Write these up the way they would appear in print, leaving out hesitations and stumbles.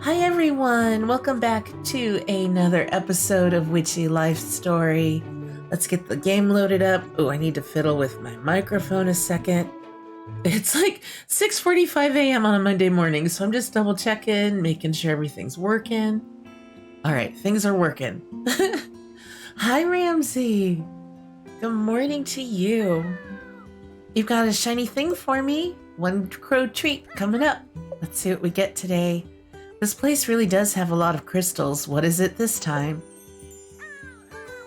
Hi everyone, welcome back to another episode of Witchy Life Story. Let's get the game loaded up. Oh, I need to fiddle with my microphone a second. It's like 6:45 a.m. on a Monday morning, so I'm just double checking, making sure everything's working. All right, things are working. Hi Ramsey. Good morning to you. You've got a shiny thing for me. One crow treat coming up. Let's see what we get today. This place really does have a lot of crystals. What is it this time?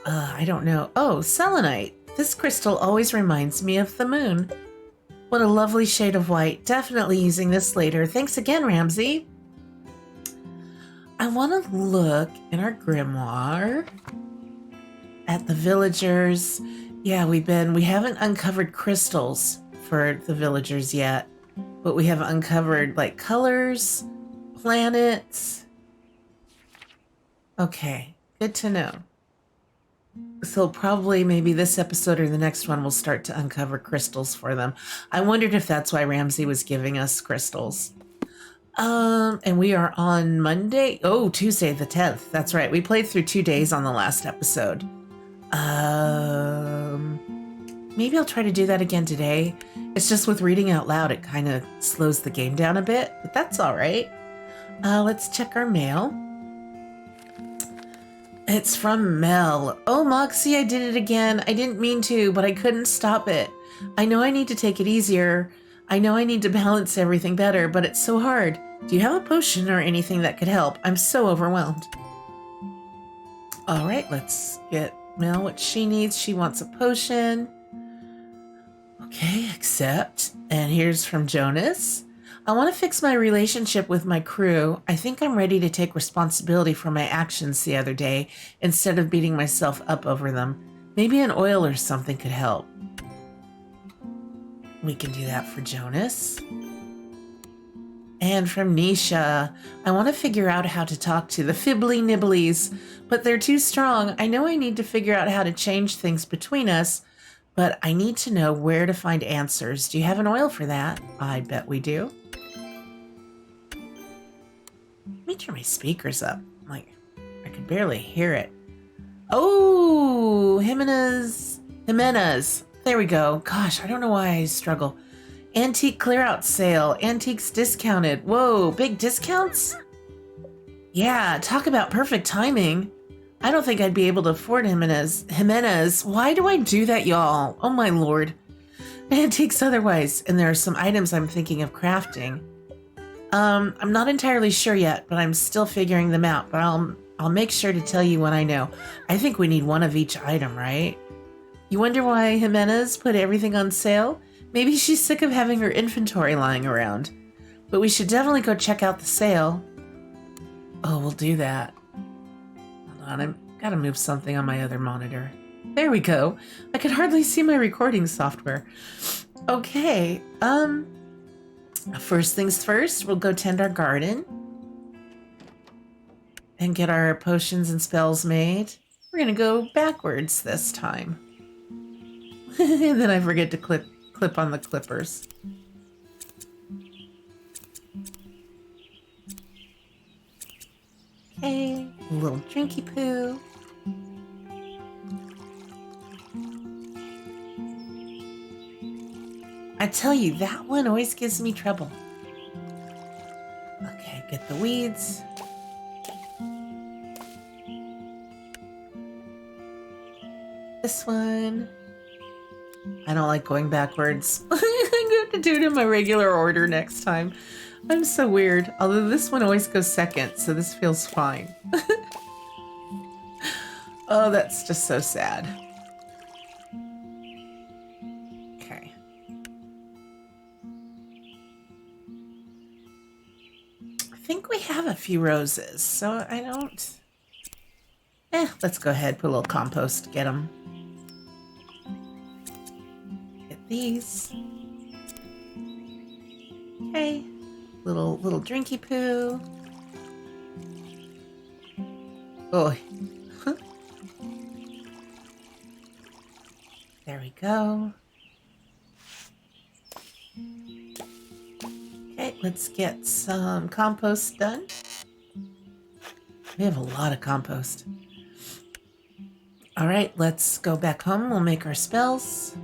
I don't know. Oh, selenite. This crystal always reminds me of the moon. What a lovely shade of white. Definitely using this later. Thanks again, Ramsey. I want to look in our grimoire at the villagers. Yeah, we haven't uncovered crystals for the villagers yet, but we have uncovered like colors, planets. Okay, good to know. So probably maybe this episode or the next one we'll start to uncover crystals for them. I wondered if that's why Ramsey was giving us crystals. And we are on Monday. Oh, Tuesday the 10th. That's right. We played through 2 days on the last episode. Maybe I'll try to do that again today. It's just with reading out loud, it kind of slows the game down a bit, but that's all right. Let's check our mail. It's from Mel. Oh, Moxie, I did it again. I didn't mean to, but I couldn't stop it. I know I need to take it easier. I know I need to balance everything better, but it's so hard. Do you have a potion or anything that could help? I'm so overwhelmed. All right, let's get Mel what she needs. She wants a potion. Okay, accept. And here's from Jonas. I want to fix my relationship with my crew. I think I'm ready to take responsibility for my actions the other day instead of beating myself up over them. Maybe an oil or something could help. We can do that for Jonas. And from Nisha, I want to figure out how to talk to the Fibbly Nibblies, but they're too strong. I know I need to figure out how to change things between us, but I need to know where to find answers. Do you have an oil for that? I bet we do. Let me turn my speakers up. Like, I could barely hear it. Oh, Jimenez. There we go. Gosh, I don't know why I struggle. Antique clear-out sale. Antiques discounted. Whoa, big discounts? Yeah, talk about perfect timing. I don't think I'd be able to afford Jimenez. Why do I do that, y'all? Oh my lord. Antiques otherwise. And there are some items I'm thinking of crafting. I'm not entirely sure yet, but I'm still figuring them out. But I'll make sure to tell you when I know. I think we need one of each item, right? You wonder why Jimenez put everything on sale? Maybe she's sick of having her inventory lying around. But we should definitely go check out the sale. Oh, we'll do that. Hold on, I've got to move something on my other monitor. There we go. I could hardly see my recording software. Okay, first things first, we'll go tend our garden. And get our potions and spells made. We're gonna go backwards this time. And then I forget to clip on the clippers. Okay, a little drinky poo. I tell you, that one always gives me trouble. Okay, get the weeds. This one. I don't like going backwards. I'm going to have to do it in my regular order next time. I'm so weird. Although this one always goes second, so this feels fine. Oh, that's just so sad. Okay. I think we have a few roses, so I don't... let's go ahead, put a little compost, get them. These. Okay, little drinky poo. Oh, there we go. Okay, let's get some compost done. We have a lot of compost. All right, let's go back home. We'll make our spells.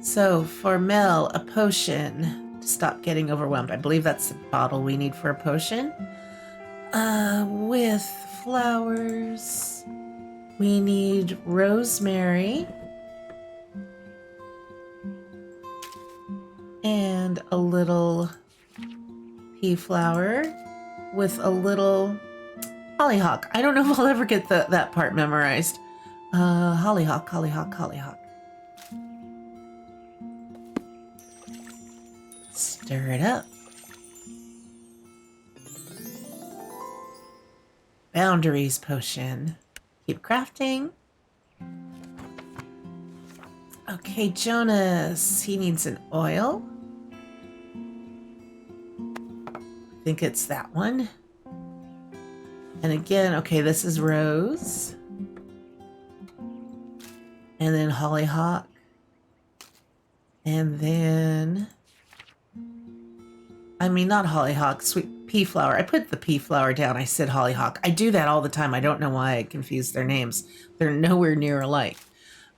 So for Mel, a potion to stop getting overwhelmed. I believe that's the bottle we need for a potion. With flowers, we need rosemary and a little pea flower with a little hollyhock. I don't know if I'll ever get that part memorized. Hollyhock, hollyhock, hollyhock. Stir it up. Boundaries potion. Keep crafting. Okay, Jonas. He needs an oil. I think it's that one. And again, okay, this is rose. And then hollyhock. And then... I mean, not hollyhock, sweet pea flower. I put the pea flower down. I said hollyhock. I do that all the time. I don't know why I confuse their names. They're nowhere near alike.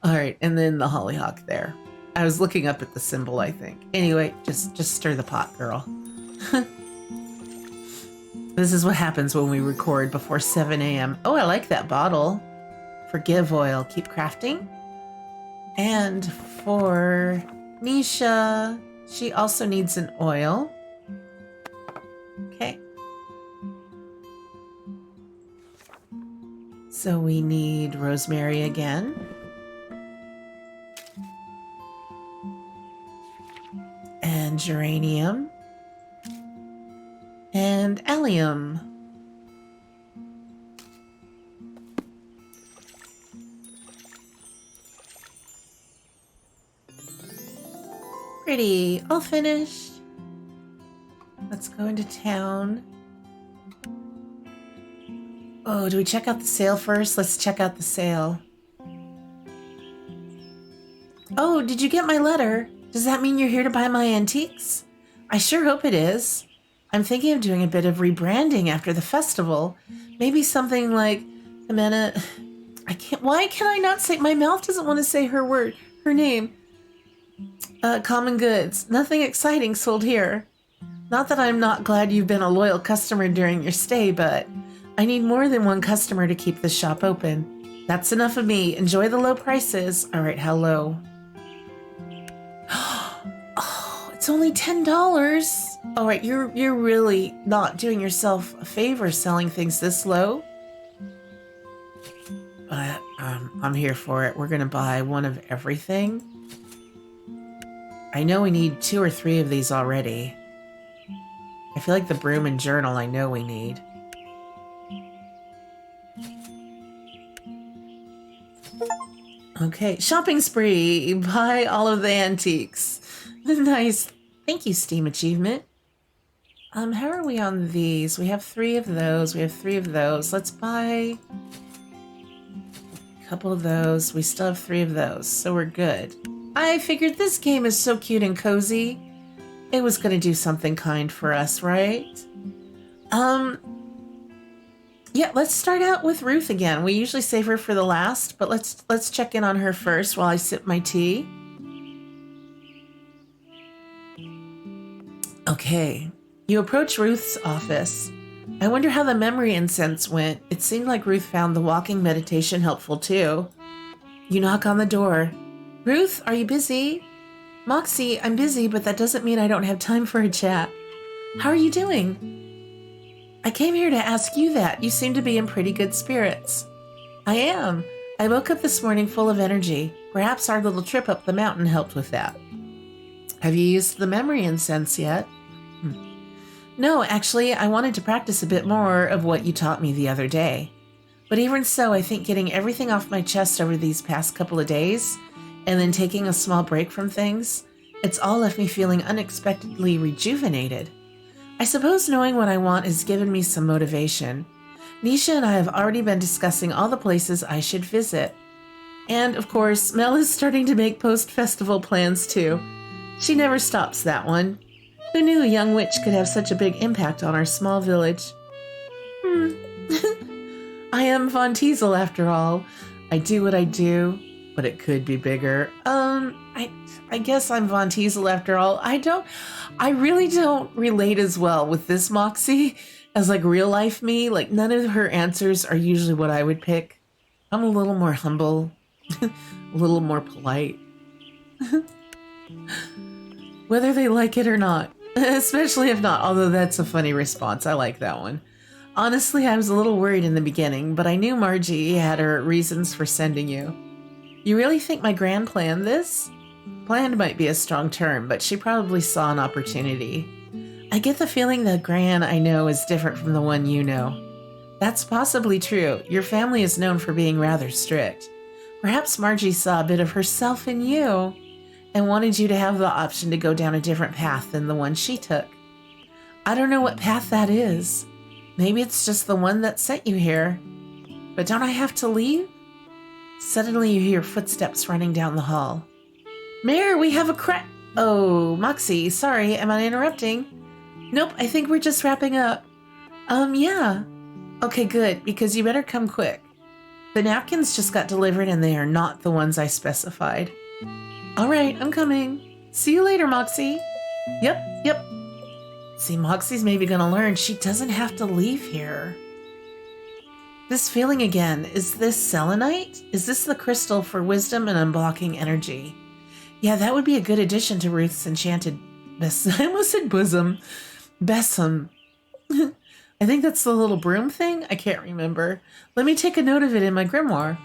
All right, and then the hollyhock there. I was looking up at the symbol, I think. Anyway, just stir the pot, girl. This is what happens when we record before 7 a.m. Oh, I like that bottle. Forgive oil. Keep crafting. And for Nisha, she also needs an oil. Okay. So we need rosemary again. And geranium. And allium. Pretty. All finished. Let's go into town. Oh, do we check out the sale first? Let's check out the sale. Oh, did you get my letter? Does that mean you're here to buy my antiques? I sure hope it is. I'm thinking of doing a bit of rebranding after the festival. Maybe something like, Amanda, why can I not say, my mouth doesn't want to say her name. Common goods. Nothing exciting sold here. Not that I'm not glad you've been a loyal customer during your stay, but I need more than one customer to keep the shop open. That's enough of me. Enjoy the low prices. All right, how low? Oh, it's only $10. All right, you're really not doing yourself a favor selling things this low. But I'm here for it. We're gonna buy one of everything. I know we need 2 or 3 of these already. I feel like the broom and journal I know we need. Okay, shopping spree. Buy all of the antiques. Nice. Thank you, Steam Achievement. How are we on these? We have 3 of those. We have 3 of those. Let's buy a couple of those. We still have 3 of those, so we're good. I figured this game is so cute and cozy. It was going to do something kind for us, right? Yeah, let's start out with Ruth again. We usually save her for the last, but let's check in on her first while I sip my tea. Okay, you approach Ruth's office. I wonder how the memory incense went. It seemed like Ruth found the walking meditation helpful too. You knock on the door. Ruth, are you busy? Moxie, I'm busy, but that doesn't mean I don't have time for a chat. How are you doing? I came here to ask you that. You seem to be in pretty good spirits. I am. I woke up this morning full of energy. Perhaps our little trip up the mountain helped with that. Have you used the memory incense yet? No, actually, I wanted to practice a bit more of what you taught me the other day. But even so, I think getting everything off my chest over these past couple of days, and then taking a small break from things, it's all left me feeling unexpectedly rejuvenated. I suppose knowing what I want has given me some motivation. Nisha and I have already been discussing all the places I should visit. And, of course, Mel is starting to make post-festival plans too. She never stops, that one. Who knew a young witch could have such a big impact on our small village? I am Von Teasel after all. I do what I do, but it could be bigger. I guess I'm Von Teasel after all. I really don't relate as well with this Moxie as like real life me. Like none of her answers are usually what I would pick. I'm a little more humble, a little more polite. Whether they like it or not, especially if not, although that's a funny response. I like that one. Honestly, I was a little worried in the beginning, but I knew Margie had her reasons for sending you. You really think my Gran planned this? Planned might be a strong term, but she probably saw an opportunity. I get the feeling the Gran I know is different from the one you know. That's possibly true. Your family is known for being rather strict. Perhaps Margie saw a bit of herself in you and wanted you to have the option to go down a different path than the one she took. I don't know what path that is. Maybe it's just the one that sent you here. But don't I have to leave? Suddenly you hear footsteps running down the hall. Mayor, we have a Oh, Moxie, sorry, am I interrupting? Nope, I think we're just wrapping up. Yeah. Okay, good, because you better come quick. The napkins just got delivered and they are not the ones I specified. All right, I'm coming. See you later, Moxie. Yep. See, Moxie's maybe gonna learn she doesn't have to leave here. This feeling again, is this selenite? Is this the crystal for wisdom and unblocking energy? Yeah, that would be a good addition to Ruth's enchanted I almost said bosom. Besom. I think that's the little broom thing? I can't remember. Let me take a note of it in my grimoire.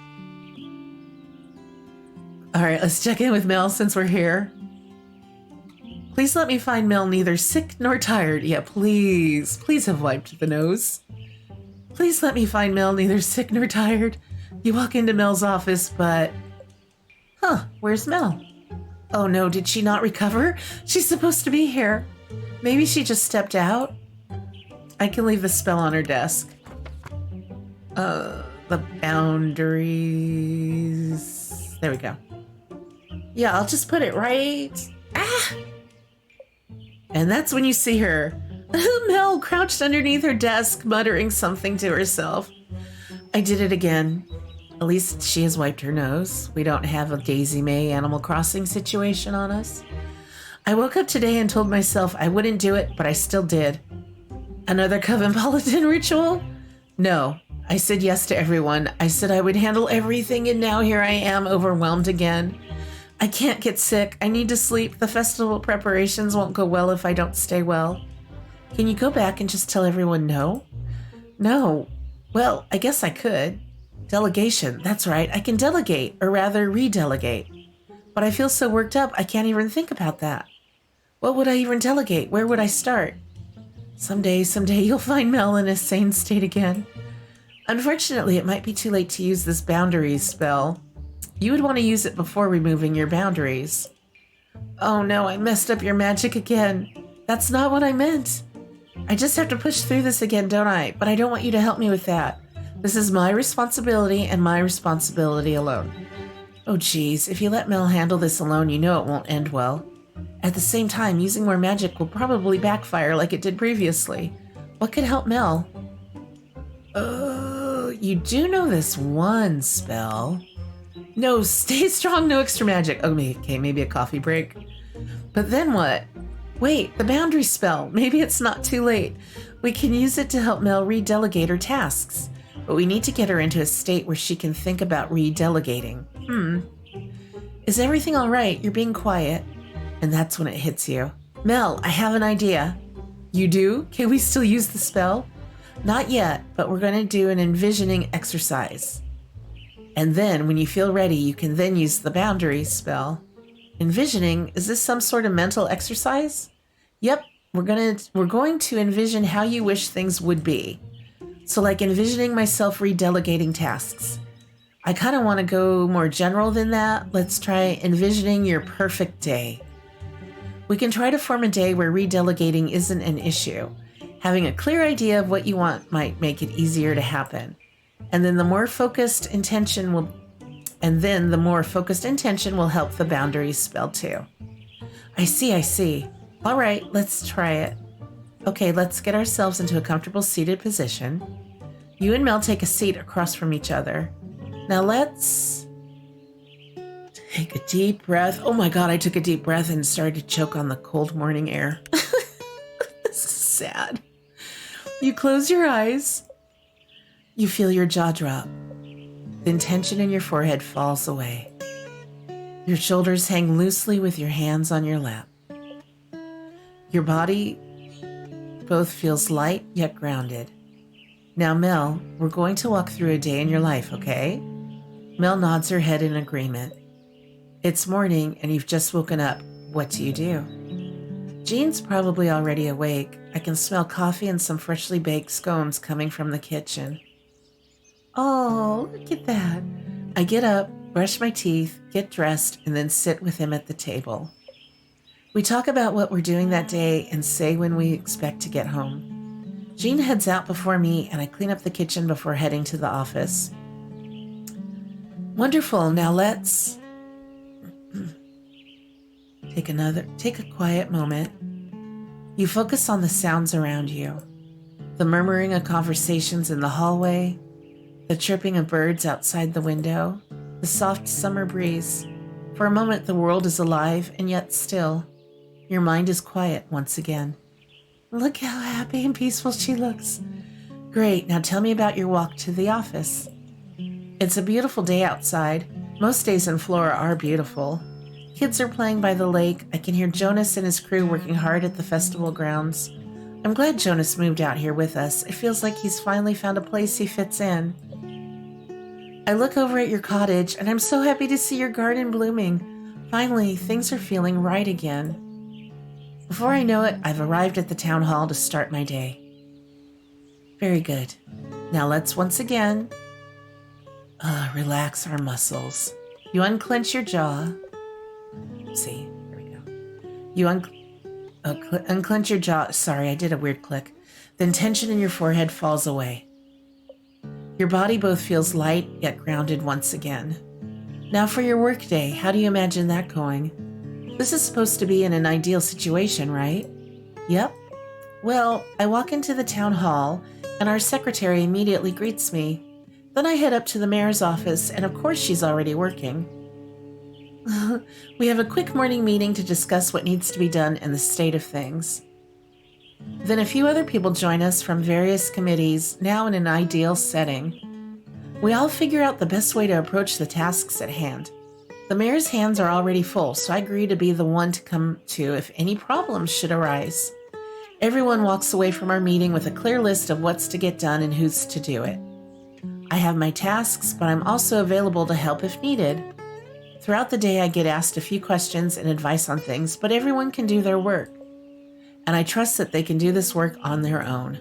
All right, let's check in with Mel since we're here. Please let me find Mel neither sick nor tired. Yeah, please. Please have wiped the nose. Please let me find Mel neither sick nor tired. You walk into Mel's office, but... where's Mel? Oh no, did she not recover? She's supposed to be here. Maybe she just stepped out? I can leave the spell on her desk. The boundaries... There we go. Yeah, I'll just put it right... And that's when you see her. Mel crouched underneath her desk, muttering something to herself. I did it again. At least she has wiped her nose. We don't have a Daisy May Animal Crossing situation on us. I woke up today and told myself I wouldn't do it, but I still did. Another Coven Paladin ritual? No. I said yes to everyone. I said I would handle everything, and now here I am, overwhelmed again. I can't get sick. I need to sleep. The festival preparations won't go well if I don't stay well. Can you go back and just tell everyone no? No. Well, I guess I could. Delegation. That's right. I can delegate, or rather redelegate. But I feel so worked up, I can't even think about that. What would I even delegate? Where would I start? Someday you'll find Mel in a sane state again. Unfortunately, it might be too late to use this boundaries spell. You would want to use it before removing your boundaries. Oh no, I messed up your magic again. That's not what I meant. I just have to push through this again, don't I? But I don't want you to help me with that. This is my responsibility and my responsibility alone. Oh geez, if you let Mel handle this alone, you know it won't end well. At the same time, using more magic will probably backfire like it did previously. What could help Mel? Oh, you do know this one spell. No, stay strong, no extra magic. Okay, maybe a coffee break. But then what? Wait, the boundary spell. Maybe it's not too late. We can use it to help Mel redelegate her tasks. But we need to get her into a state where she can think about redelegating. Is everything all right? You're being quiet. And that's when it hits you. Mel, I have an idea. You do? Can we still use the spell? Not yet, but we're going to do an envisioning exercise. And then, when you feel ready, you can then use the boundaries spell. Envisioning, is this some sort of mental exercise? Yep, we're going to envision how you wish things would be. So like envisioning myself redelegating tasks. I kind of want to go more general than that. Let's try envisioning your perfect day. We can try to form a day where redelegating isn't an issue. Having a clear idea of what you want might make it easier to happen. And then the more focused intention will help the boundaries spell too. I see. All right, let's try it. Okay, let's get ourselves into a comfortable seated position. You and Mel take a seat across from each other. Now let's take a deep breath. Oh my God, I took a deep breath and started to choke on the cold morning air. This is sad. You close your eyes. You feel your jaw drop. Then tension in your forehead falls away. Your shoulders hang loosely with your hands on your lap. Your body both feels light yet grounded. Now, Mel, we're going to walk through a day in your life, okay? Mel nods her head in agreement. It's morning and you've just woken up. What do you do? Jean's probably already awake. I can smell coffee and some freshly baked scones coming from the kitchen. Oh, look at that. I get up, brush my teeth, get dressed, and then sit with him at the table. We talk about what we're doing that day and say when we expect to get home. Jean heads out before me and I clean up the kitchen before heading to the office. Wonderful. Now let's take a quiet moment. You focus on the sounds around you. The murmuring of conversations in the hallway, the chirping of birds outside the window, the soft summer breeze. For a moment, the world is alive and yet still. Your mind is quiet once again. Look how happy and peaceful she looks. Great, now tell me about your walk to the office. It's a beautiful day outside. Most days in Florida are beautiful. Kids are playing by the lake. I can hear Jonas and his crew working hard at the festival grounds. I'm glad Jonas moved out here with us. It feels like he's finally found a place he fits in. I look over at your cottage and I'm so happy to see your garden blooming. Finally, things are feeling right again. Before I know it, I've arrived at the town hall to start my day. Very good. Now let's once again relax our muscles. You unclench your jaw. See, here we go. You unclench your jaw. Sorry, I did a weird click. Then tension in your forehead falls away. Your body both feels light yet grounded once again. Now for your work day, how do you imagine that going? This is supposed to be in an ideal situation, right? Yep. Well, I walk into the town hall and our secretary immediately greets me. Then I head up to the mayor's office and of course she's already working. We have a quick morning meeting to discuss what needs to be done and the state of things. Then a few other people join us from various committees, now in an ideal setting. We all figure out the best way to approach the tasks at hand. The mayor's hands are already full, so I agree to be the one to come to if any problems should arise. Everyone walks away from our meeting with a clear list of what's to get done and who's to do it. I have my tasks, but I'm also available to help if needed. Throughout the day, I get asked a few questions and advice on things, but everyone can do their work. And I trust that they can do this work on their own.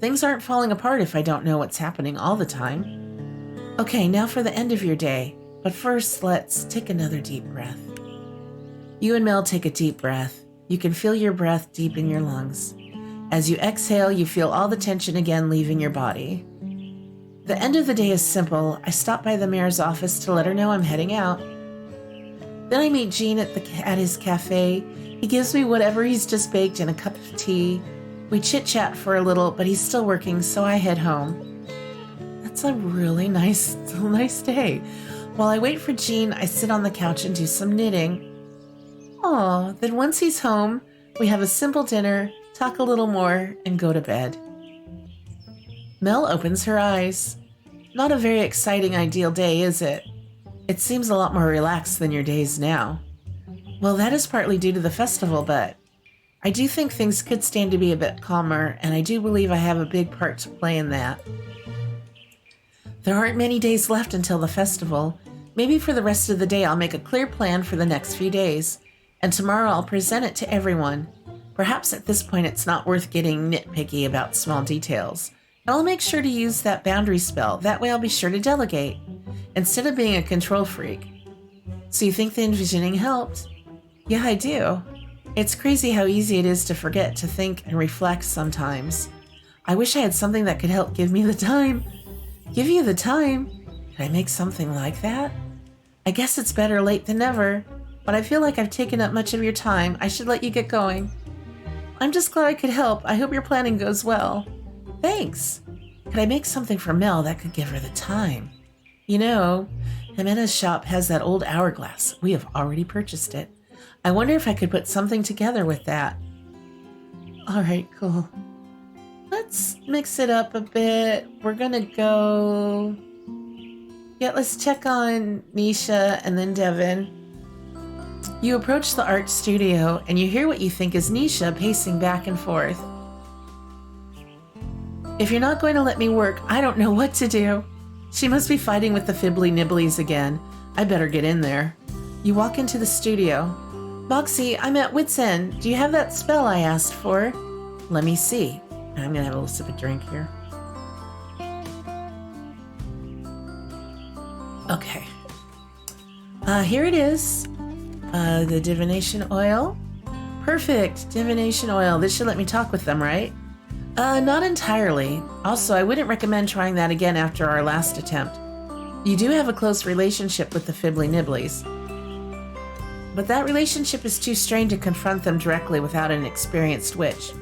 Things aren't falling apart if I don't know what's happening all the time. Okay, now for the end of your day. But first, let's take another deep breath. You and Mel take a deep breath. You can feel your breath deep in your lungs. As you exhale, you feel all the tension again leaving your body. The end of the day is simple. I stop by the mayor's office to let her know I'm heading out. Then I meet Gene at his cafe. He gives me whatever he's just baked and a cup of tea. We chit-chat for a little, but he's still working, so I head home. That's a really nice day. While I wait for Gene, I sit on the couch and do some knitting. Oh, then once he's home, we have a simple dinner, talk a little more, and go to bed. Mel opens her eyes. Not a very exciting ideal day, is it? It seems a lot more relaxed than your days now. Well, that is partly due to the festival, but I do think things could stand to be a bit calmer, and I do believe I have a big part to play in that. There aren't many days left until the festival. Maybe for the rest of the day I'll make a clear plan for the next few days, and tomorrow I'll present it to everyone. Perhaps at this point it's not worth getting nitpicky about small details. And I'll make sure to use that boundary spell, that way I'll be sure to delegate, instead of being a control freak. So you think the envisioning helped? Yeah, I do. It's crazy how easy it is to forget to think and reflect sometimes. I wish I had something that could help give me the time. Give you the time? Could I make something like that? I guess it's better late than never, but I feel like I've taken up much of your time. I should let you get going. I'm just glad I could help. I hope your planning goes well. Thanks. Could I make something for Mel that could give her the time? You know, Jimena's shop has that old hourglass. We have already purchased it. I wonder if I could put something together with that. All right, cool. Let's mix it up a bit. We're gonna go... Yeah, let's check on Nisha and then Devin. You approach the art studio and you hear what you think is Nisha pacing back and forth. If you're not going to let me work, I don't know what to do. She must be fighting with the Fibbly Nibblies again. I better get in there. You walk into the studio. Moxie, I'm at wit's end. Do you have that spell I asked for? Let me see. I'm gonna have a little sip of drink here. Okay. Here it is. The divination oil. Perfect. Divination oil. This should let me talk with them, right? Not entirely. Also, I wouldn't recommend trying that again after our last attempt. You do have a close relationship with the Fibbly Nibblies. But that relationship is too strained to confront them directly without an experienced witch.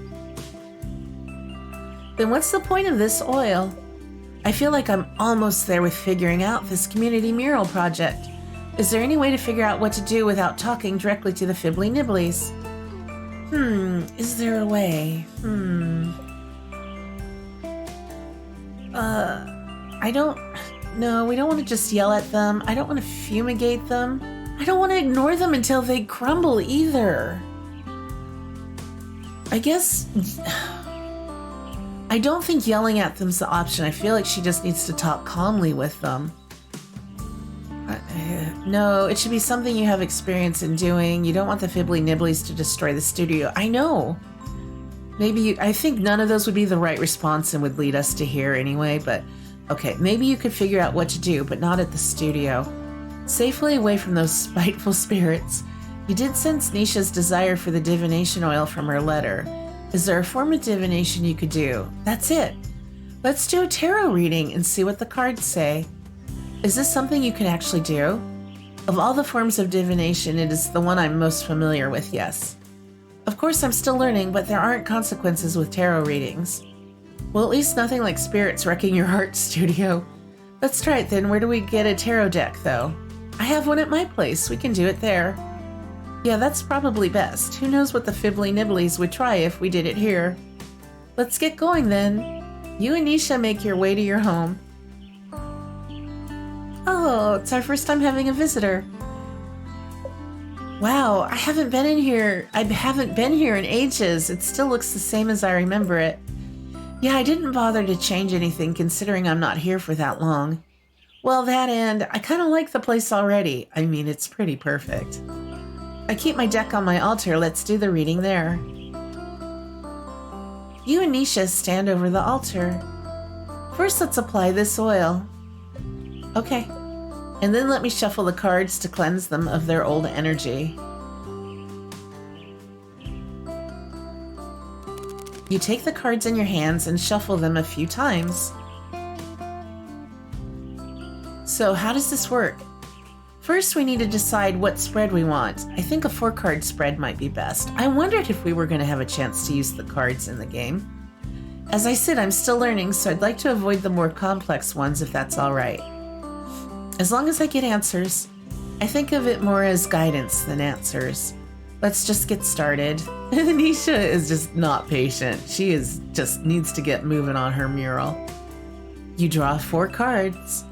Then what's the point of this oil? I feel like I'm almost there with figuring out this community mural project. Is there any way to figure out what to do without talking directly to the Fibbly Nibblies? Is there a way? No, we don't want to just yell at them. I don't want to fumigate them. I don't want to ignore them until they crumble either. I guess... I don't think yelling at them's the option. I feel like she just needs to talk calmly with them. No, it should be something you have experience in doing. You don't want the Fibbly Nibblies to destroy the studio. I know. I think none of those would be the right response and would lead us to here anyway, but okay, maybe you could figure out what to do, but not at the studio. Safely away from those spiteful spirits. You did sense Nisha's desire for the divination oil from her letter. Is there a form of divination you could do? That's it. Let's do a tarot reading and see what the cards say. Is this something you can actually do? Of all the forms of divination, it is the one I'm most familiar with, yes. Of course, I'm still learning, but there aren't consequences with tarot readings. Well, at least nothing like spirits wrecking your art studio. Let's try it then. Where do we get a tarot deck, though? I have one at my place. We can do it there. Yeah, that's probably best. Who knows what the Fibbly Nibblies would try if we did it here. Let's get going then. You and Nisha make your way to your home. Oh, it's our first time having a visitor. Wow, I haven't been in here in ages. It still looks the same as I remember it. Yeah, I didn't bother to change anything considering I'm not here for that long. Well, that and I kind of like the place already. I mean, it's pretty perfect. I keep my deck on my altar. Let's do the reading there. You and Nisha stand over the altar. First, let's apply this oil. Okay. And then let me shuffle the cards to cleanse them of their old energy. You take the cards in your hands and shuffle them a few times. So how does this work? First, we need to decide what spread we want. I think a 4-card spread might be best. I wondered if we were going to have a chance to use the cards in the game. As I said, I'm still learning, so I'd like to avoid the more complex ones if that's all right. As long as I get answers. I think of it more as guidance than answers. Let's just get started. Nisha is just not patient. She just needs to get moving on her mural. You draw 4 cards.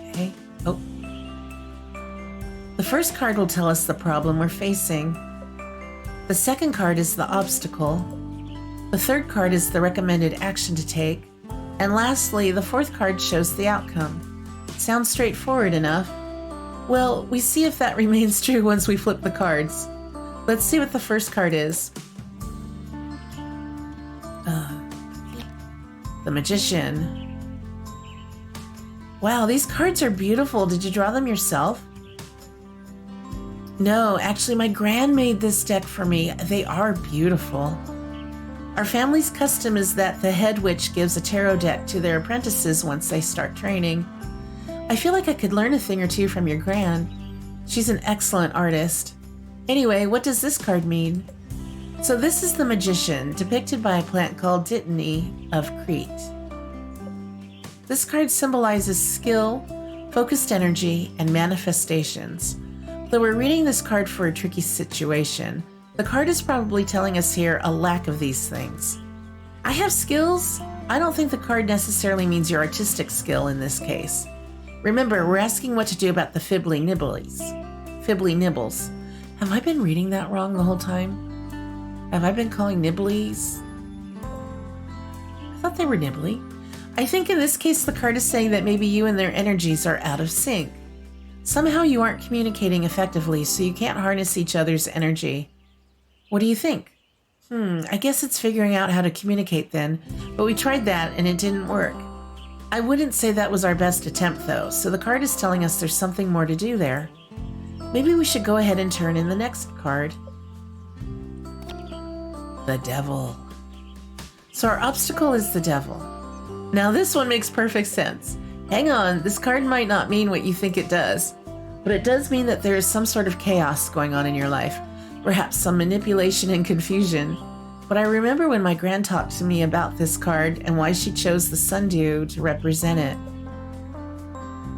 Okay. Oh. The first card will tell us the problem we're facing. The second card is the obstacle. The third card is the recommended action to take. And lastly, the 4th card shows the outcome. Sounds straightforward enough. Well, we see if that remains true once we flip the cards. Let's see what the first card is. The Magician. Wow, these cards are beautiful. Did you draw them yourself? No, actually my gran made this deck for me. They are beautiful. Our family's custom is that the head witch gives a tarot deck to their apprentices once they start training. I feel like I could learn a thing or two from your gran. She's an excellent artist. Anyway, what does this card mean? So this is the magician, depicted by a plant called Dittany of Crete. This card symbolizes skill, focused energy, and manifestations. Though we're reading this card for a tricky situation, the card is probably telling us here a lack of these things. I have skills. I don't think the card necessarily means your artistic skill in this case. Remember, we're asking what to do about the fibbly nibblies. Fibbly nibbles. Have I been reading that wrong the whole time? Have I been calling nibblies? I thought they were nibbly. I think in this case, the card is saying that maybe you and their energies are out of sync. Somehow you aren't communicating effectively, so you can't harness each other's energy. What do you think? I guess it's figuring out how to communicate then, but we tried that and it didn't work. I wouldn't say that was our best attempt though, so the card is telling us there's something more to do there. Maybe we should go ahead and turn in the next card. The devil. So our obstacle is the devil. Now this one makes perfect sense. Hang on, this card might not mean what you think it does, but it does mean that there is some sort of chaos going on in your life, perhaps some manipulation and confusion. But I remember when my gran talked to me about this card and why she chose the sundew to represent it.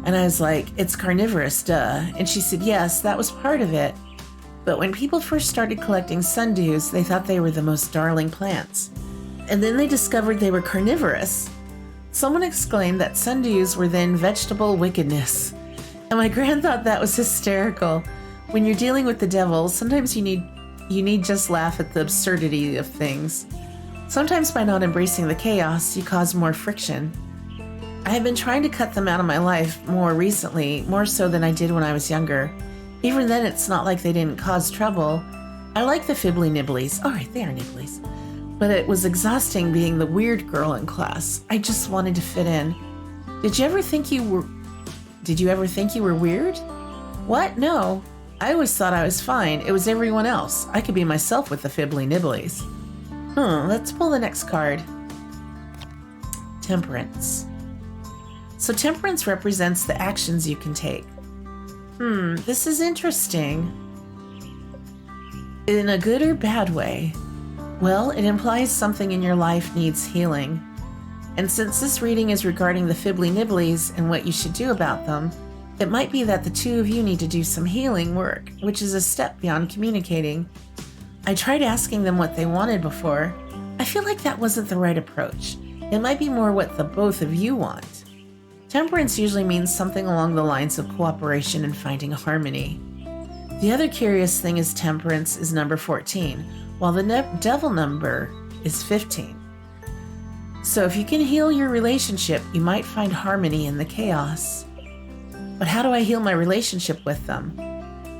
And I was like, it's carnivorous, duh. And she said, yes, that was part of it. But when people first started collecting sundews, they thought they were the most darling plants. And then they discovered they were carnivorous. Someone exclaimed that sundews were then vegetable wickedness. And my gran thought that was hysterical. When you're dealing with the devil, sometimes you need just laugh at the absurdity of things. Sometimes by not embracing the chaos, you cause more friction. I have been trying to cut them out of my life more recently, more so than I did when I was younger. Even then, it's not like they didn't cause trouble. I like the fibbly nibblies. All right, they are nibblies. But it was exhausting being the weird girl in class. I just wanted to fit in. Did you ever think you were weird? What? No. I always thought I was fine. It was everyone else. I could be myself with the fibbly nibblies. Let's pull the next card. Temperance. So temperance represents the actions you can take. This is interesting. In a good or bad way? Well, it implies something in your life needs healing. And since this reading is regarding the fibbly nibblies and what you should do about them, it might be that the two of you need to do some healing work, which is a step beyond communicating. I tried asking them what they wanted before. I feel like that wasn't the right approach. It might be more what the both of you want. Temperance usually means something along the lines of cooperation and finding harmony. The other curious thing is temperance is number 14, while the devil number is 15. So if you can heal your relationship, you might find harmony in the chaos. But how do I heal my relationship with them?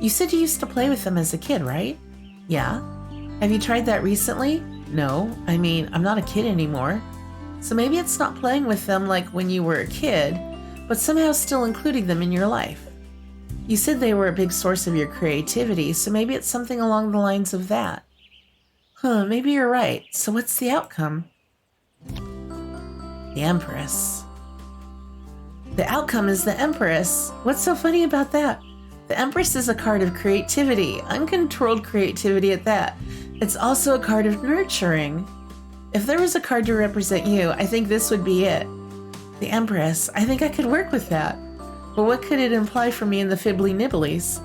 You said you used to play with them as a kid, right? Yeah. Have you tried that recently? No. I mean, I'm not a kid anymore. So maybe it's not playing with them like when you were a kid, but somehow still including them in your life. You said they were a big source of your creativity, so maybe it's something along the lines of that. Maybe you're right. So what's the outcome? The Empress. The outcome is the Empress. What's so funny about that? The Empress is a card of creativity, uncontrolled creativity at that. It's also a card of nurturing. If there was a card to represent you, I think this would be it. The Empress. I think I could work with that. But what could it imply for me in the fibbly nibblies?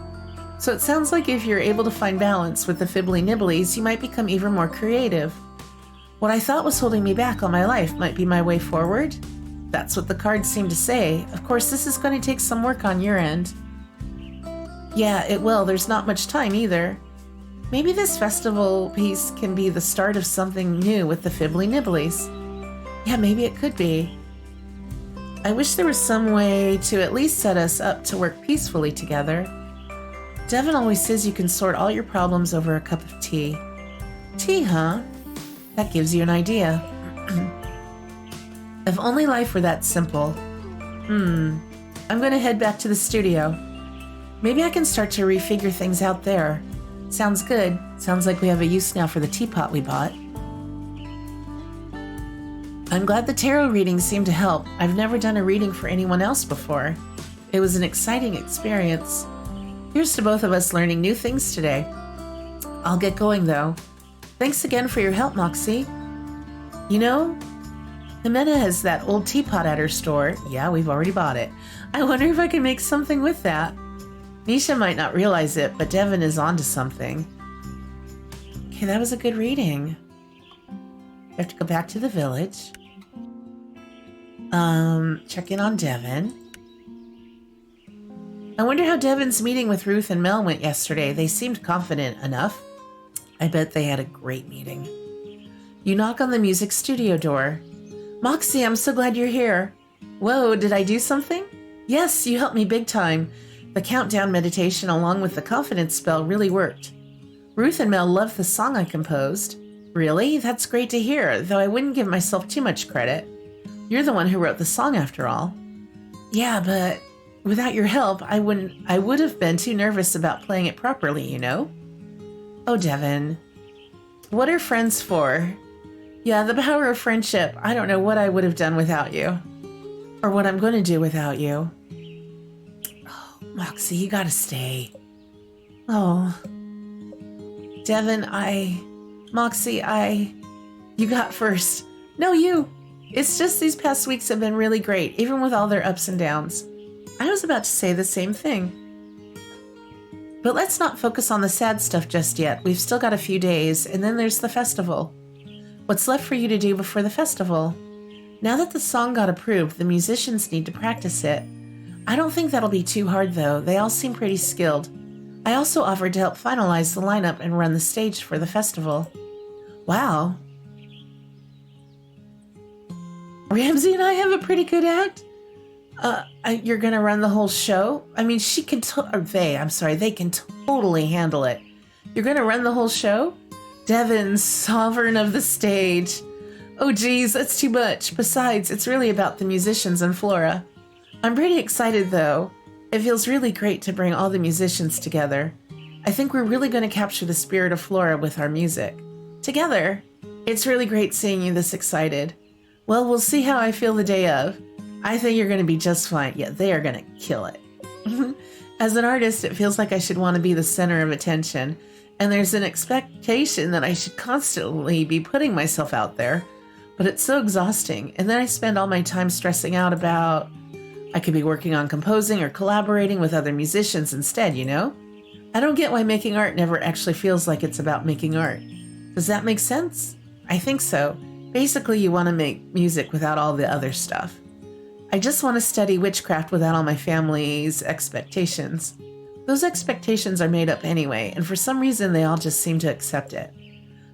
So it sounds like if you're able to find balance with the fibbly nibblies, you might become even more creative. What I thought was holding me back all my life might be my way forward. That's what the cards seem to say. Of course, this is going to take some work on your end. Yeah, it will. There's not much time either. Maybe this festival piece can be the start of something new with the fibbly nibblies. Yeah, maybe it could be. I wish there was some way to at least set us up to work peacefully together. Devin always says you can sort all your problems over a cup of tea. Tea, huh? That gives you an idea. If only life were that simple. I'm going to head back to the studio. Maybe I can start to refigure things out there. Sounds good. Sounds like we have a use now for the teapot we bought. I'm glad the tarot readings seem to help. I've never done a reading for anyone else before. It was an exciting experience. Here's to both of us learning new things today. I'll get going, though. Thanks again for your help, Moxie. You know, Jimena has that old teapot at her store. Yeah, we've already bought it. I wonder if I can make something with that. Nisha might not realize it, but Devin is onto something. Okay, that was a good reading. I have to go back to the village. Check in on Devin. I wonder how Devin's meeting with Ruth and Mel went yesterday. They seemed confident enough. I bet they had a great meeting. You knock on the music studio door. Moxie, I'm so glad you're here. Whoa, did I do something? Yes, you helped me big time. The countdown meditation along with the confidence spell really worked. Ruth and Mel loved the song I composed. Really? That's great to hear, though I wouldn't give myself too much credit. You're the one who wrote the song after all. Yeah, but without your help, I would have been too nervous about playing it properly, you know? Oh, Devin. What are friends for? Yeah, the power of friendship. I don't know what I would have done without you. Or what I'm going to do without you. Oh, Moxie, you gotta stay. Oh. Devin, Moxie, you got first. No, you. It's just these past weeks have been really great, even with all their ups and downs. I was about to say the same thing. But let's not focus on the sad stuff just yet. We've still got a few days, and then there's the festival. What's left for you to do before the festival? Now that the song got approved, the musicians need to practice it. I don't think that'll be too hard, though. They all seem pretty skilled. I also offered to help finalize the lineup and run the stage for the festival. Wow. Ramsey and I have a pretty good act. You're gonna run the whole show? I mean, they can totally handle it. You're gonna run the whole show? Devin, sovereign of the stage. Oh geez, that's too much. Besides, it's really about the musicians and Flora. I'm pretty excited though. It feels really great to bring all the musicians together. I think we're really gonna capture the spirit of Flora with our music. Together. It's really great seeing you this excited. Well, we'll see how I feel the day of. I think you're going to be just fine. Yeah, they are going to kill it. As an artist, it feels like I should want to be the center of attention, and there's an expectation that I should constantly be putting myself out there, but it's so exhausting, and then I spend all my time stressing out about I could be working on composing or collaborating with other musicians instead, you know? I don't get why making art never actually feels like it's about making art. Does that make sense? I think so. Basically, you want to make music without all the other stuff. I just want to study witchcraft without all my family's expectations. Those expectations are made up anyway, and for some reason they all just seem to accept it.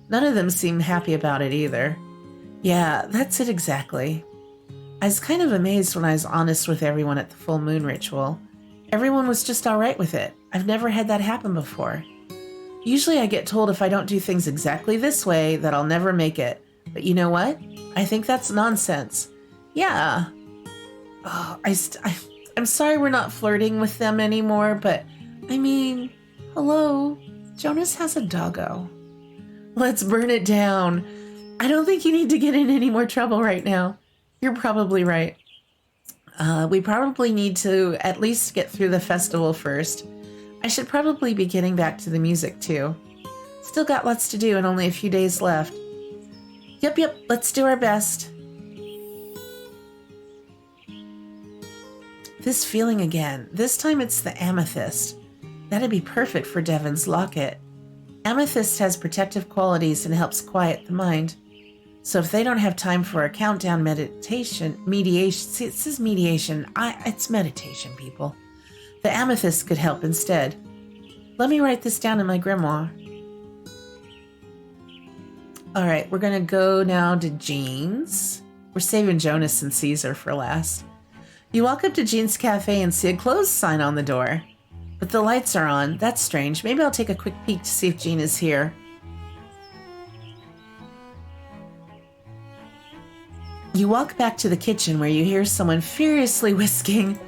None of them seem happy about it either. Yeah, that's it exactly. I was kind of amazed when I was honest with everyone at the full moon ritual. Everyone was just alright with it. I've never had that happen before. Usually I get told if I don't do things exactly this way that I'll never make it. But you know what? I think that's nonsense. Yeah. Oh, I'm sorry we're not flirting with them anymore, but I mean, hello, Jonas has a doggo. Let's burn it down. I don't think you need to get in any more trouble right now. You're probably right. We probably need to at least get through the festival first. I should probably be getting back to the music too. Still got lots to do and only a few days left. Yep, let's do our best. This feeling again. This time it's the amethyst. That'd be perfect for Devin's locket. Amethyst has protective qualities and helps quiet the mind. So if they don't have time for a countdown meditation, see, it says mediation. It's meditation, people. The amethyst could help instead. Let me write this down in my grimoire. All right, we're going to go now to Jean's. We're saving Jonas and Caesar for last. You walk up to Jean's cafe and see a closed sign on the door. But the lights are on. That's strange. Maybe I'll take a quick peek to see if Jean is here. You walk back to the kitchen where you hear someone furiously whisking.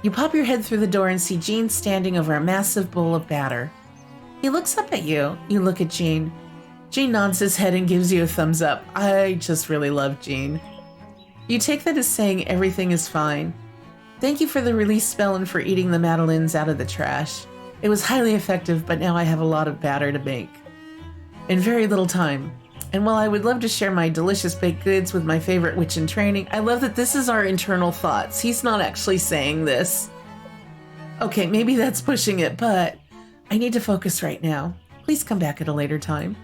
You pop your head through the door and see Jean standing over a massive bowl of batter. He looks up at you. You look at Jean. Jean nods his head and gives you a thumbs up. I just really love Jean. You take that as saying everything is fine. Thank you for the release spell and for eating the madeleines out of the trash. It was highly effective, but now I have a lot of batter to make. In very little time. And while I would love to share my delicious baked goods with my favorite witch in training, I love that this is our internal thoughts. He's not actually saying this. Okay, maybe that's pushing it, but I need to focus right now. Please come back at a later time.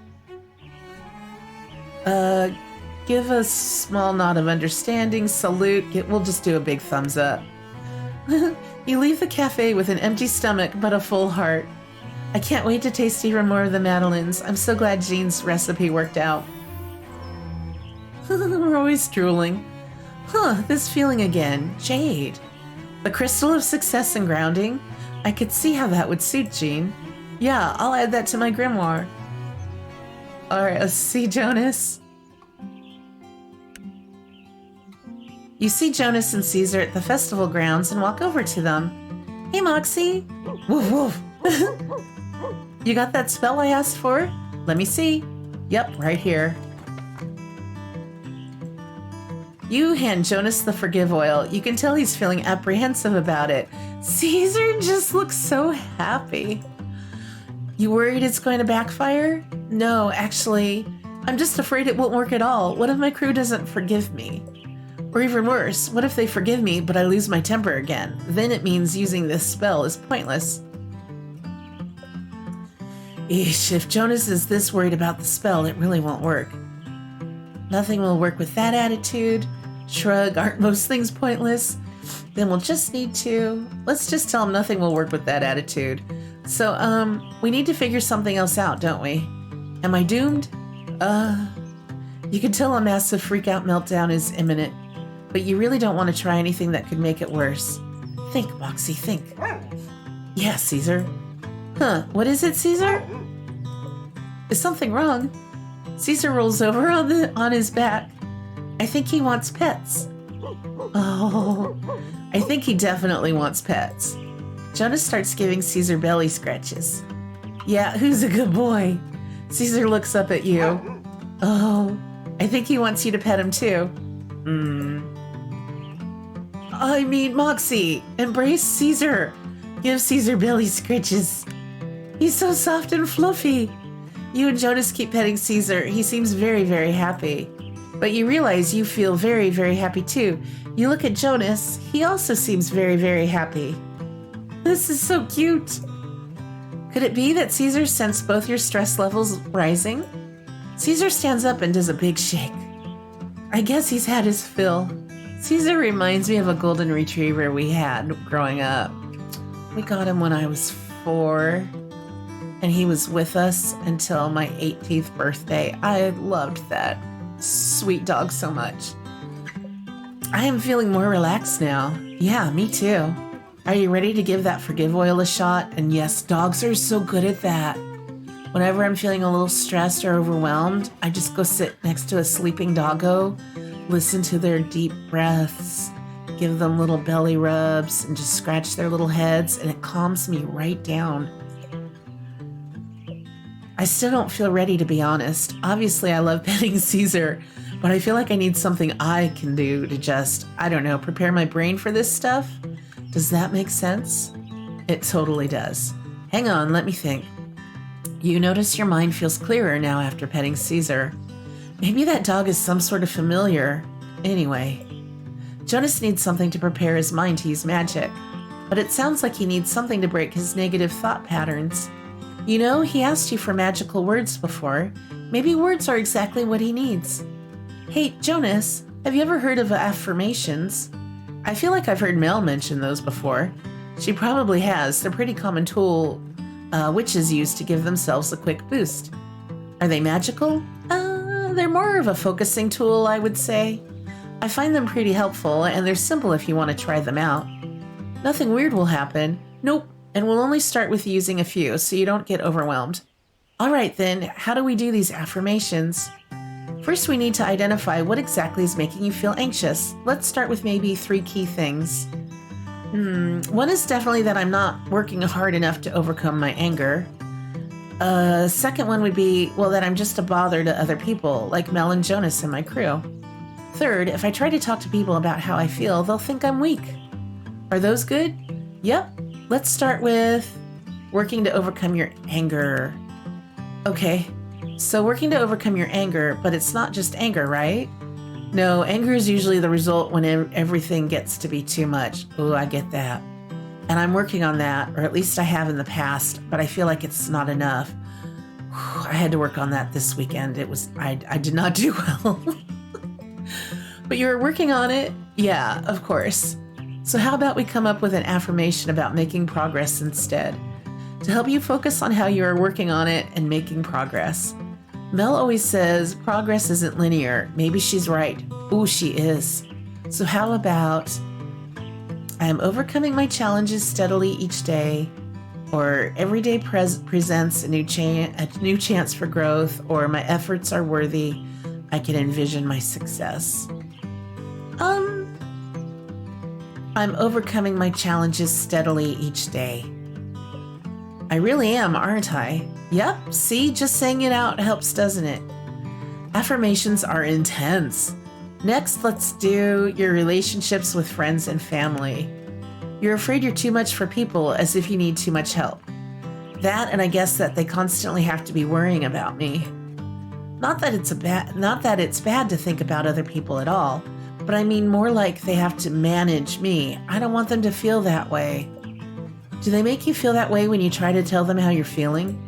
Give a small nod of understanding, salute, we'll just do a big thumbs up. You leave the cafe with an empty stomach, but a full heart. I can't wait to taste even more of the madeleines. I'm so glad Jean's recipe worked out. We're always drooling. This feeling again. Jade. The crystal of success and grounding? I could see how that would suit Jean. Yeah, I'll add that to my grimoire. Alright, let's see Jonas. You see Jonas and Caesar at the festival grounds and walk over to them. Hey, Moxie. Woof woof. You got that spell I asked for? Let me see. Yep, right here. You hand Jonas the forgive oil. You can tell he's feeling apprehensive about it. Caesar just looks so happy. You worried it's going to backfire? No, actually, I'm just afraid it won't work at all. What if my crew doesn't forgive me? Or even worse, what if they forgive me, but I lose my temper again? Then it means using this spell is pointless. Eesh, if Jonas is this worried about the spell, it really won't work. Nothing will work with that attitude. Shrug, aren't most things pointless? Then we'll just need to... Let's just tell him nothing will work with that attitude. So, we need to figure something else out, don't we? Am I doomed? You can tell a massive freak-out meltdown is imminent. But you really don't want to try anything that could make it worse. Think, Moxie, think. Yeah, Caesar. What is it, Caesar? Is something wrong? Caesar rolls over on his back. I think he wants pets. Oh, I think he definitely wants pets. Jonas starts giving Caesar belly scratches. Yeah, who's a good boy? Caesar looks up at you. Oh, I think he wants you to pet him too. I mean, Moxie, embrace Caesar. Give Caesar belly scratches. He's so soft and fluffy. You and Jonas keep petting Caesar. He seems very, very happy. But you realize you feel very, very happy too. You look at Jonas. He also seems very, very happy. This is so cute. Could it be that Caesar sensed both your stress levels rising? Caesar stands up and does a big shake. I guess he's had his fill. Caesar reminds me of a golden retriever we had growing up. We got him when I was 4, and he was with us until my 18th birthday. I loved that sweet dog so much. I am feeling more relaxed now. Yeah, me too. Are you ready to give that forgive oil a shot? And yes, dogs are so good at that. Whenever I'm feeling a little stressed or overwhelmed, I just go sit next to a sleeping doggo, listen to their deep breaths, give them little belly rubs, and just scratch their little heads, and it calms me right down. I still don't feel ready, to be honest. Obviously, I love petting Caesar, but I feel like I need something I can do to just, I don't know, prepare my brain for this stuff. Does that make sense? It totally does. Hang on, let me think. You notice your mind feels clearer now after petting Caesar. Maybe that dog is some sort of familiar. Anyway, Jonas needs something to prepare his mind to use magic, but it sounds like he needs something to break his negative thought patterns. You know, he asked you for magical words before. Maybe words are exactly what he needs. Hey, Jonas, have you ever heard of affirmations? I feel like I've heard Mel mention those before. She probably has. They're a pretty common tool witches use to give themselves a quick boost. Are they magical? They're more of a focusing tool, I would say. I find them pretty helpful, and they're simple if you want to try them out. Nothing weird will happen. Nope, and we'll only start with using a few, so you don't get overwhelmed. All right then, how do we do these affirmations? First, we need to identify what exactly is making you feel anxious. Let's start with maybe 3 key things. One is definitely that I'm not working hard enough to overcome my anger. Second one would be, well, that I'm just a bother to other people, like Mel and Jonas and my crew. Third, if I try to talk to people about how I feel, they'll think I'm weak. Are those good? Yep. Let's start with working to overcome your anger. Okay. So working to overcome your anger, but it's not just anger, right? No, anger is usually the result when everything gets to be too much. Oh, I get that. And I'm working on that, or at least I have in the past, but I feel like it's not enough. I had to work on that this weekend. I did not do well. But you were working on it? Yeah, of course. So how about we come up with an affirmation about making progress instead, to help you focus on how you are working on it and making progress. Mel always says progress isn't linear. Maybe she's right. Ooh, she is. So how about I am overcoming my challenges steadily each day, or every day presents a new chance for growth, or my efforts are worthy. I can envision my success. I'm overcoming my challenges steadily each day. I really am, aren't I? Yep, see, just saying it out helps, doesn't it? Affirmations are intense. Next, let's do your relationships with friends and family. You're afraid you're too much for people, as if you need too much help. That, and I guess that they constantly have to be worrying about me. Not that it's bad to think about other people at all, but I mean more like they have to manage me. I don't want them to feel that way. Do they make you feel that way when you try to tell them how you're feeling?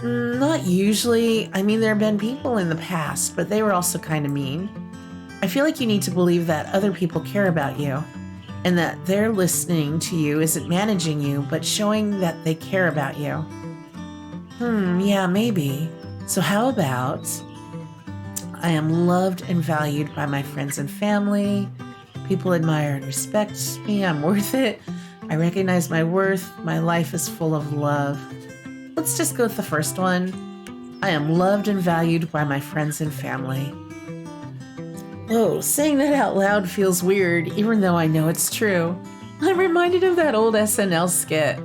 Not usually. I mean, there have been people in the past, but they were also kind of mean. I feel like you need to believe that other people care about you, and that they're listening to you isn't managing you, but showing that they care about you. Yeah, maybe. So how about I am loved and valued by my friends and family. People admire and respect me. I'm worth it. I recognize my worth. My life is full of love. Let's just go with the first one. I am loved and valued by my friends and family. Whoa, saying that out loud feels weird, even though I know it's true. I'm reminded of that old SNL skit.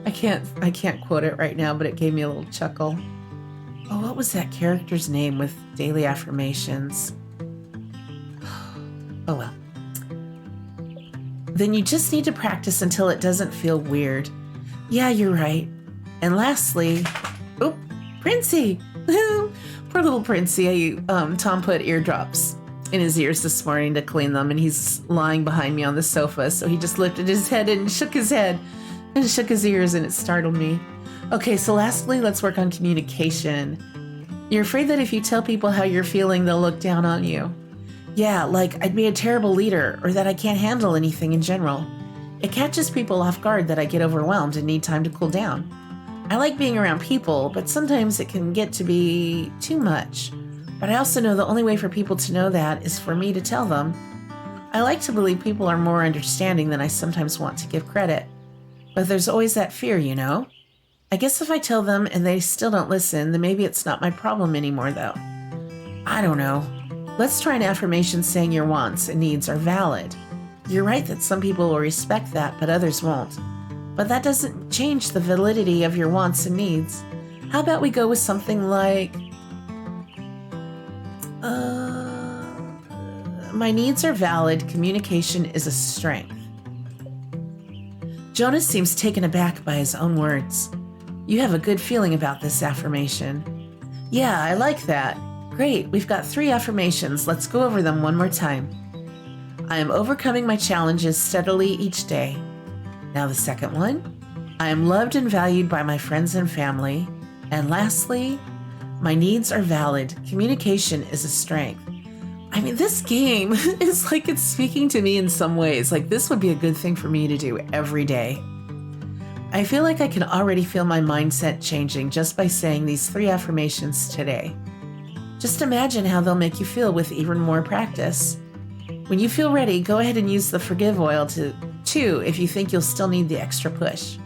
I can't quote it right now, but it gave me a little chuckle. Oh, what was that character's name with daily affirmations? Oh well. Then you just need to practice until it doesn't feel weird. Yeah, you're right. And lastly, Princey! Poor little Princey. Tom put eardrops in his ears this morning to clean them, and he's lying behind me on the sofa, so he just lifted his head and shook his head and shook his ears, and it startled me. Okay, so lastly, let's work on communication. You're afraid that if you tell people how you're feeling, they'll look down on you. Yeah, like I'd be a terrible leader, or that I can't handle anything in general. It catches people off guard that I get overwhelmed and need time to cool down. I like being around people, but sometimes it can get to be too much. But I also know the only way for people to know that is for me to tell them. I like to believe people are more understanding than I sometimes want to give credit. But there's always that fear, you know? I guess if I tell them and they still don't listen, then maybe it's not my problem anymore, though. I don't know. Let's try an affirmation saying your wants and needs are valid. You're right that some people will respect that, but others won't. But that doesn't change the validity of your wants and needs. How about we go with something like, my needs are valid, communication is a strength. Jonas seems taken aback by his own words. You have a good feeling about this affirmation. Yeah, I like that. Great, we've got 3 affirmations. Let's go over them one more time. I am overcoming my challenges steadily each day. Now the second one. I am loved and valued by my friends and family. And lastly, my needs are valid. Communication is a strength. I mean, this game is like it's speaking to me in some ways. Like this would be a good thing for me to do every day. I feel like I can already feel my mindset changing just by saying these 3 affirmations today. Just imagine how they'll make you feel with even more practice. When you feel ready, go ahead and use the Forgive oil too if you think you'll still need the extra push.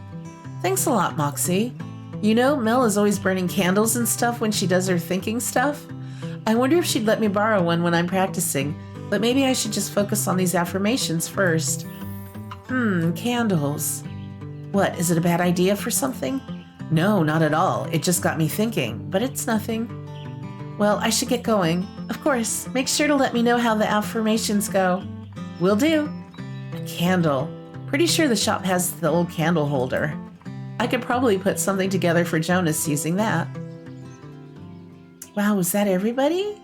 Thanks a lot, Moxie. You know, Mel is always burning candles and stuff when she does her thinking stuff. I wonder if she'd let me borrow one when I'm practicing, but maybe I should just focus on these affirmations first. Candles. What, is it a bad idea for something? No, not at all. It just got me thinking, but it's nothing. Well, I should get going. Of course, make sure to let me know how the affirmations go. Will do. A candle. Pretty sure the shop has the old candle holder. I could probably put something together for Jonas using that. Wow, was that everybody?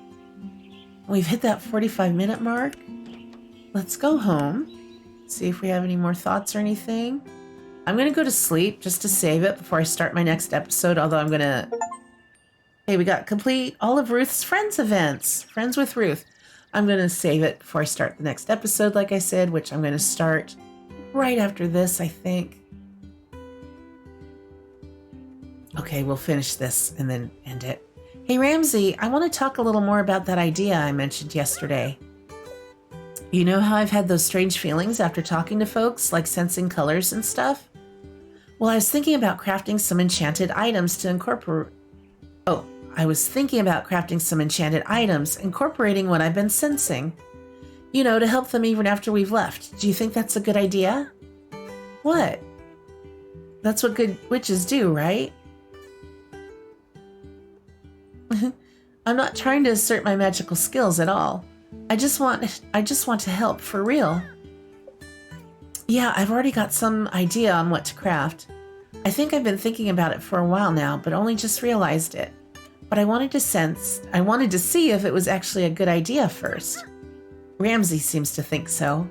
We've hit that 45-minute mark. Let's go home. See if we have any more thoughts or anything. I'm going to go to sleep just to save it before I start my next episode, although I'm going to... Hey, we got complete all of Ruth's friends events. Friends with Ruth. I'm going to save it before I start the next episode, like I said, which I'm going to start right after this, I think. Okay, we'll finish this and then end it. Hey, Ramsey, I want to talk a little more about that idea I mentioned yesterday. You know how I've had those strange feelings after talking to folks, like sensing colors and stuff? Well, I was thinking about crafting some enchanted items to incorporate... I was thinking about crafting some enchanted items, incorporating what I've been sensing. You know, to help them even after we've left. Do you think that's a good idea? What? That's what good witches do, right? I'm not trying to assert my magical skills at all. I just want to help, for real. Yeah, I've already got some idea on what to craft. I think I've been thinking about it for a while now, but only just realized it. But I wanted to see if it was actually a good idea first. Ramsey seems to think so.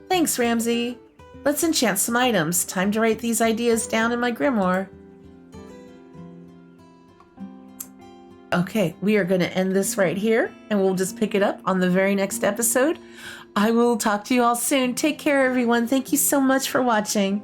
Thanks, Ramsey. Let's enchant some items. Time to write these ideas down in my grimoire. Okay, we are going to end this right here, and we'll just pick it up on the very next episode. I will talk to you all soon. Take care, everyone. Thank you so much for watching.